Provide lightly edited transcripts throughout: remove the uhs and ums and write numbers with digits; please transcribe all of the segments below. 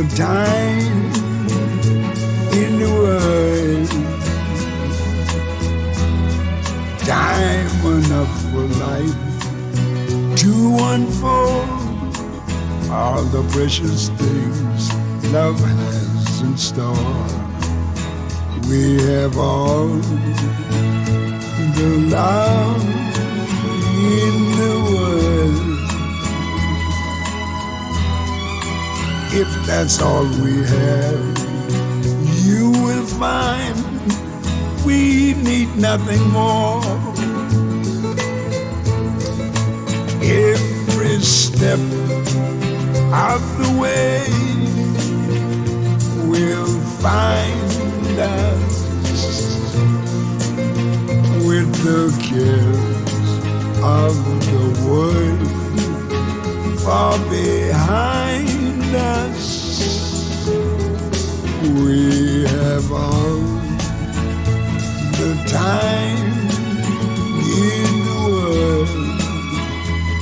the time in the world, time enough for life to unfold all the precious things love has in store. We have all the love in the world. If that's all we have, you will find we need nothing more. Every step of the way will find us with the cares of the world far behind us. We have all the time in the world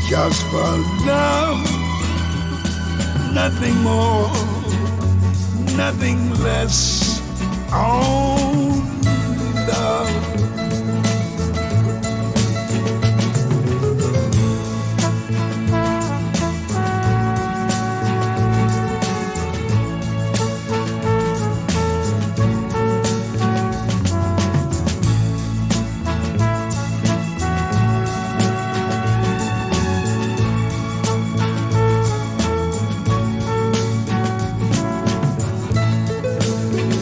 just for love, nothing more, nothing less. Oh, love.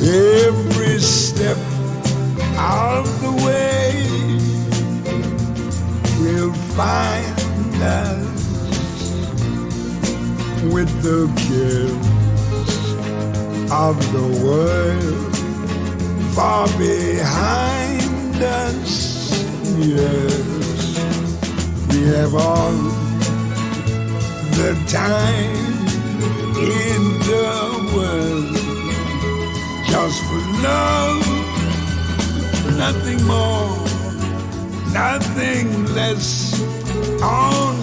Every step of the way will find us with the cares of the world far behind us. Yes, we have all the time in the world just for love, nothing more, nothing less. Oh,